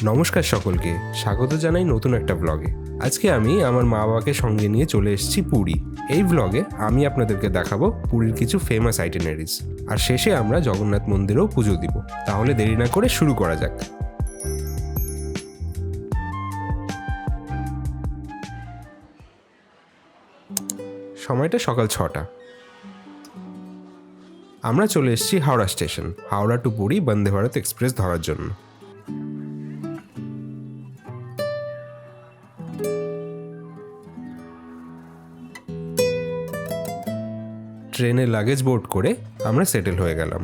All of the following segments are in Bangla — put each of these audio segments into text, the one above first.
নমস্কার সকলকে, স্বাগত জানাই নতুন একটা ব্লগে। আজকে আমি আমার মা বাবাকে সঙ্গে নিয়ে চলে এসেছি পুরী। এই ব্লগে আমি আপনাদেরকে দেখাবো পুরীর কিছু ফেমাস আইটিনারিজ, আর শেষে আমরা জগন্নাথ মন্দিরেও পুজো দিব। তাহলে দেরি না করে শুরু করা যাক। সময়টা সকাল 6টা। আমরা চলে এসেছি Howrah station, Howrah two Puri Vande Bharat express ধরার জন্য। ট্রেনে লাগেজ বোর্ড করে আমরা সেটেল হয়ে গেলাম।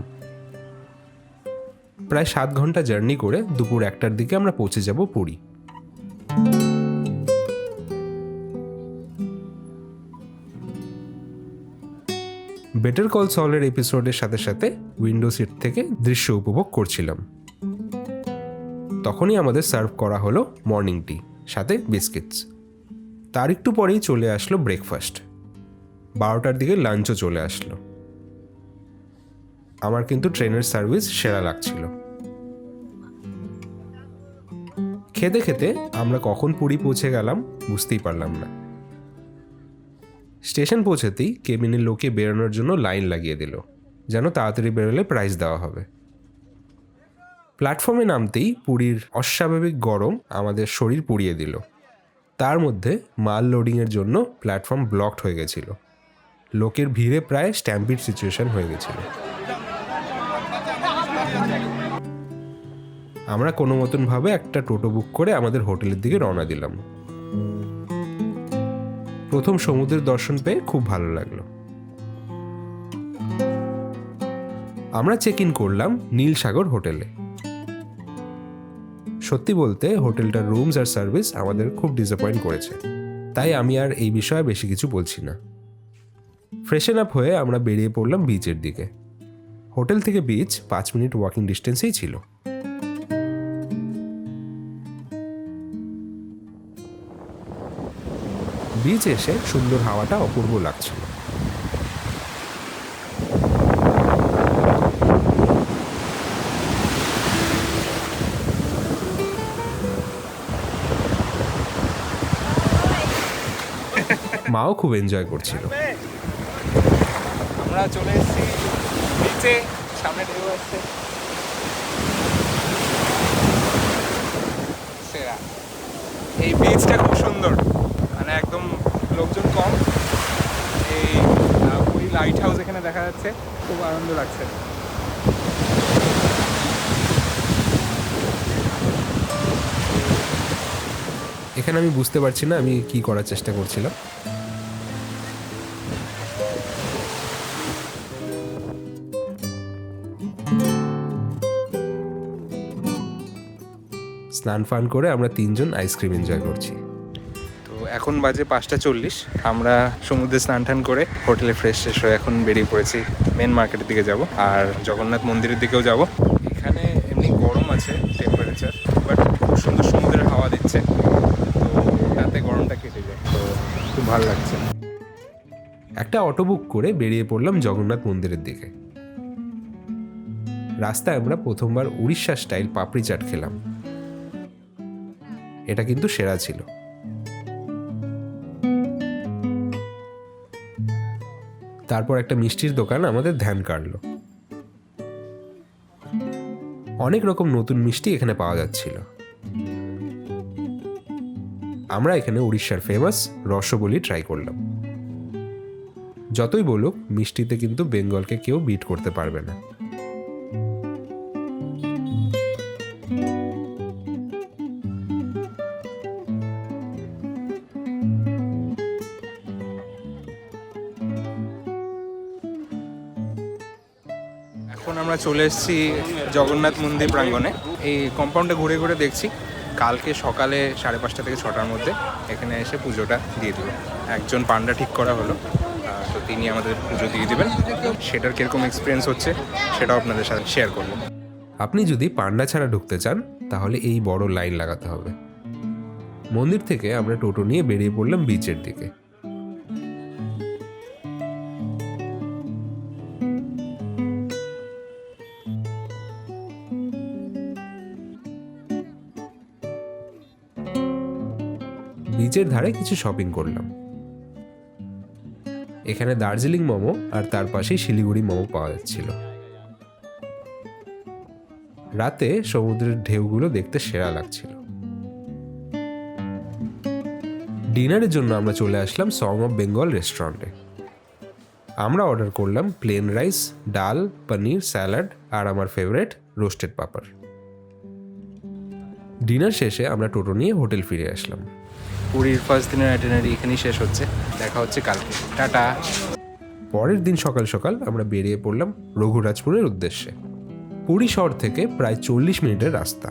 প্রায় 7 ঘন্টা জার্নি করে দুপুর 1টার দিকে আমরা পৌঁছে যাব পুরী। বেটার কল সলের এপিসোডের সাথে সাথে উইন্ডো সিট থেকে দৃশ্য উপভোগ করছিলাম। তখনই আমাদের সার্ভ করা হলো মর্নিং টি সাথে বিস্কিটস। তার একটু পরেই চলে আসলো ব্রেকফাস্ট। 12টার দিকে লাঞ্চও চলে আসলো। আমার কিন্তু ট্রেনের সার্ভিস সেরা লাগছিল। খেতে খেতে আমরা কখন পুরী পৌঁছে গেলাম বুঝতেই পারলাম না। স্টেশন পৌঁছাতেই কেবিনের লোকে বেরোনোর জন্য লাইন লাগিয়ে দিল, যেন তাড়াতাড়ি বেরোলে প্রাইজ দেওয়া হবে। প্ল্যাটফর্মে নামতেই পুরীর অস্বাভাবিক গরম আমাদের শরীর পুড়িয়ে দিল। তার মধ্যে মাল লোডিংয়ের জন্য প্ল্যাটফর্ম ব্লকড হয়ে গেছিল। লোকের ভিড়ে প্রায় স্ট্যাম্পিড সিচুয়েশন হয়ে গেছিল। আমরা কোনো মতনভাবে একটা টোটো বুক করে আমাদের হোটেলের দিকে রওনা দিলাম। প্রথম সমুদ্রের দর্শন পেয়ে খুব ভালো লাগলো। আমরা চেক ইন করলাম নীলসাগর হোটেলে। সত্যি বলতে হোটেলটার রুমস আর সার্ভিস আমাদের খুব ডিসঅ্যাপয়েন্ট করেছে, তাই আমি আর এই বিষয়ে বেশি কিছু বলছি না। ফ্রেশন আপ হয়ে আমরা বেরিয়ে পড়লাম বিচের দিকে। হোটেল থেকে বিচ 5 মিনিট ওয়াকিং ডিস্টেন্সেই ছিল। বিচ এসে সুন্দর হাওয়াটা অপূর্ব লাগছিল। মাও খুব এনজয় করছিল। আমরা চলে এসেছি বিচে, সামনে ঢেউ আসছে। সেরা এই বিচটা খুব সুন্দর, মানে একদম লোকজন কম। এই পুরী লাইট হাউস এখানে দেখা যাচ্ছে, খুব আনন্দ লাগছে। এখানে আমি বুঝতে পারছি না আমি কি করার চেষ্টা করছিলাম। স্নান ফান করে আমরা 3জন আইসক্রিম এনজয় করছি। তো এখন বাজে 5:40। আমরা সমুদ্রে স্নান টান করে হোটেলে ফ্রেশ হয়ে এখন বেরিয়ে পড়েছি মেন মার্কেটের দিকে যাব, আর জগন্নাথ মন্দিরের দিকেও যাব। এখানে এমনি গরম আছে টেম্পারেচার, বাট খুব সুন্দর সমুদ্রের হাওয়া দিচ্ছে, তো তাতে গরমটা কেটে যায়, তো খুব ভালো লাগছে। একটা অটো বুক করে বেরিয়ে পড়লাম জগন্নাথ মন্দিরের দিকে। রাস্তায় আমরা প্রথমবার উড়িষ্যা স্টাইল পাপড়ি চাট খেলাম। এটা কিন্তু সেরা ছিল। তারপর একটা মিষ্টির দোকান আমাদের ধ্যান কাড়লো। অনেক রকম নতুন মিষ্টি এখানে পাওয়া যাচ্ছিল। আমরা এখানে উড়িষ্যার ফেমাস রসবলি ট্রাই করলাম। যতই বলুক, মিষ্টিতে কিন্তু বেঙ্গলকে কেউ বিট করতে পারবে না। এখন আমরা চলে এসেছি জগন্নাথ মন্দির প্রাঙ্গণে। এই কম্পাউন্ডে ঘুরে ঘুরে দেখছি কালকে সকালে 5:30 থেকে 6টার মধ্যে এখানে এসে পুজোটা দিয়ে দেবো। একজন পান্ডা ঠিক করা হলো, তো তিনি আমাদের পুজো দিয়ে দেবেন। সেটার কীরকম এক্সপিরিয়েন্স হচ্ছে সেটাও আপনাদের সাথে শেয়ার করবো। আপনি যদি পান্ডা ছাড়া ঢুকতে চান তাহলে এই বড় লাইন লাগাতে হবে। মন্দির থেকে আমরা টোটো নিয়ে বেরিয়ে পড়লাম বিচের দিকে। বিচের ধারে কিছু শপিং করলাম। এখানে দার্জিলিং মোমো আর তার পাশেই শিলিগুড়ি মোমো পাওয়া যাচ্ছিল। রাতে সমুদ্রের ঢেউগুলো দেখতে সেরা লাগছিল। ডিনারের জন্য আমরা চলে আসলাম সং অফ বেঙ্গল রেস্টুরেন্টে। আমরা অর্ডার করলাম প্লেন রাইস, ডাল, পনির, স্যালাড আর আমার ফেভারিট রোস্টেড পাপড়। ডিনার শেষে আমরা টোটো নিয়ে হোটেল ফিরে আসলাম। পুরীর ফার্স্ট দিনের আইটিনারি এখানেই শেষ হচ্ছে। দেখা হচ্ছে কালকে। টাটা। পরের দিন সকাল সকাল আমরা বেরিয়ে পড়লাম রঘুরাজপুরের উদ্দেশ্যে। পুরী শহর থেকে প্রায় 40 মিনিটের রাস্তা।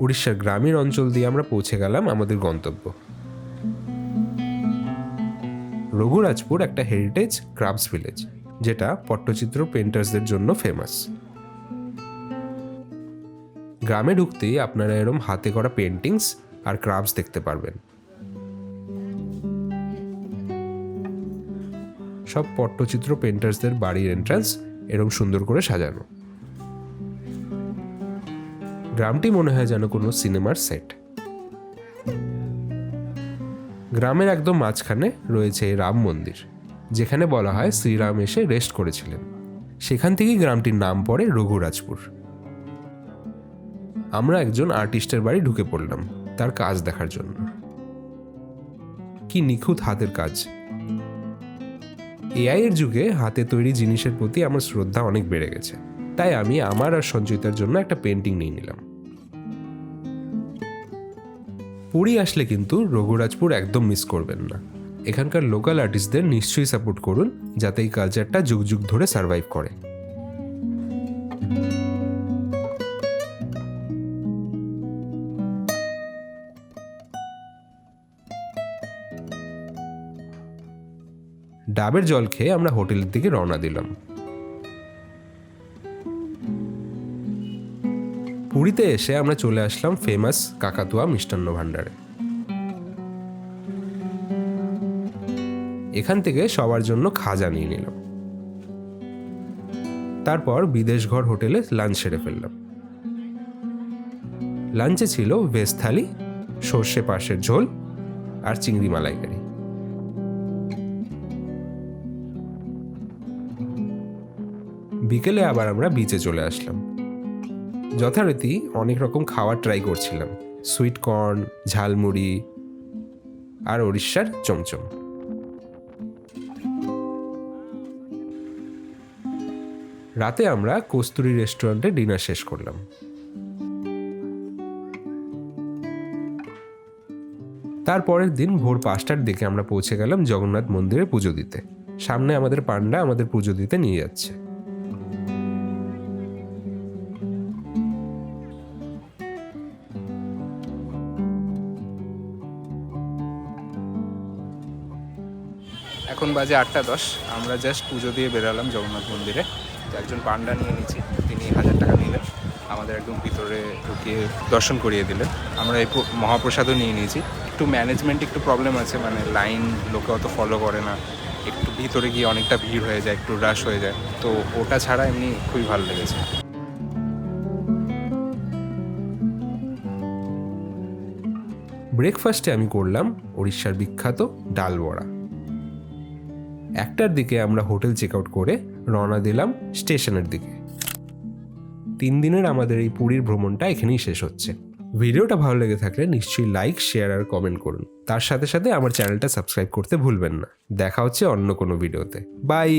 উড়িষ্যার গ্রামীণ অঞ্চল দিয়ে আমরা পৌঁছে গেলাম আমাদের গন্তব্য। রঘুরাজপুর একটা হেরিটেজ ক্রাফটস ভিলেজ, যেটা পট্টচিত্র পেন্টার্সদের জন্য ফেমাস। গ্রামে ঢুকতেই আপনারা এরম হাতে করা পেন্টিংস আর ক্রাফটস দেখতে পারবেন। সব পট্টচিত্র পেন্টার্সদের বাড়ির এন্ট্রান্স এরম সুন্দর করে সাজানো। গ্রামটি মনে হয় যেন কোনো সিনেমার সেট। গ্রামের একদম মাঝখানে রয়েছে এই রাম মন্দির, যেখানে বলা হয় শ্রীরাম এসে রেস্ট করেছিলেন। সেখান থেকেই গ্রামটির নাম পড়ে রঘুরাজপুর। আমরা একজন আর্টিস্টের বাড়ি ঢুকে পড়লাম তার কাজ দেখার জন্য। কি নিখুঁত হাতের কাজ! এআই এর যুগে হাতে তৈরি জিনিসের প্রতি আমার শ্রদ্ধা অনেক বেড়ে গেছে, তাই আমি আমার আর সঞ্চয়িতার জন্য একটা পেন্টিং নিয়ে নিলাম। পুরী আসলে কিন্তু রঘুরাজপুর একদম মিস করবেন না। এখানকার লোকাল আর্টিস্টদের নিশ্চয়ই সাপোর্ট করুন, যাতে এই কালচারটা যুগ যুগ ধরে সার্ভাইভ করে। ডাবের জল খেয়ে আমরা হোটেলের দিকে রওনা দিলাম। পুরীতে এসে আমরা চলে আসলাম ফেমাস কাকাতুয়া মিষ্টান্ন ভাণ্ডারে। এখান থেকে সবার জন্য খাজা নিয়ে নিলাম। তারপর বিদেশঘর হোটেলে লাঞ্চ সেরে ফেললাম। লাঞ্চে ছিল ভেজ থালি, সর্ষে পাশের ঝোল আর চিংড়ি মালাইকারি। বিকেলে আবার আমরা বিচে চলে আসলাম। যথারীতি অনেক রকম খাবার ট্রাই করছিলাম, সুইট কর্ন, ঝালমুড়ি আর উড়িষ্যার চমচম। রাতে আমরা কস্তুরী রেস্টুরেন্টে ডিনার শেষ করলাম। তারপরের দিন ভোর 5টার দিকে আমরা পৌঁছে গেলাম জগন্নাথ মন্দিরে পুজো দিতে। সামনে আমাদের পান্ডা আমাদের পুজো দিতে নিয়ে যাচ্ছে। এখন বাজে 8:10। আমরা জাস্ট পুজো দিয়ে বেরোলাম জগন্নাথ মন্দিরে। একজন পান্ডা নিয়ে নিয়েছি, তিনি 1000 টাকা নিলেন, আমাদের একদম ভিতরে ঢুকিয়ে দর্শন করিয়ে দিলেন। আমরা এই মহাপ্রসাদও নিয়ে নিয়েছি। একটু ম্যানেজমেন্ট একটু প্রবলেম আছে, মানে লাইন লোকে অত ফলো করে না, একটু ভিতরে গিয়ে অনেকটা ভিড় হয়ে যায়, একটু রাশ হয়ে যায়, তো ওটা ছাড়া এমনি খুবই ভালো লেগেছে। ব্রেকফাস্টে আমি করলাম উড়িষ্যার বিখ্যাত ডাল বড়া। 1টার দিকে আমরা হোটেল চেক আউট করে রওনা দিলাম স্টেশনের দিকে। 3 দিনের আমাদের এই পুরীর ভ্রমণটা এখানেই শেষ হচ্ছে। ভিডিওটা ভালো লেগে থাকলে নিশ্চয়ই লাইক, শেয়ার আর কমেন্ট করুন। তার সাথে সাথে আমার চ্যানেলটা সাবস্ক্রাইব করতে ভুলবেন না। দেখা হচ্ছে অন্য কোনো ভিডিওতে। বাই।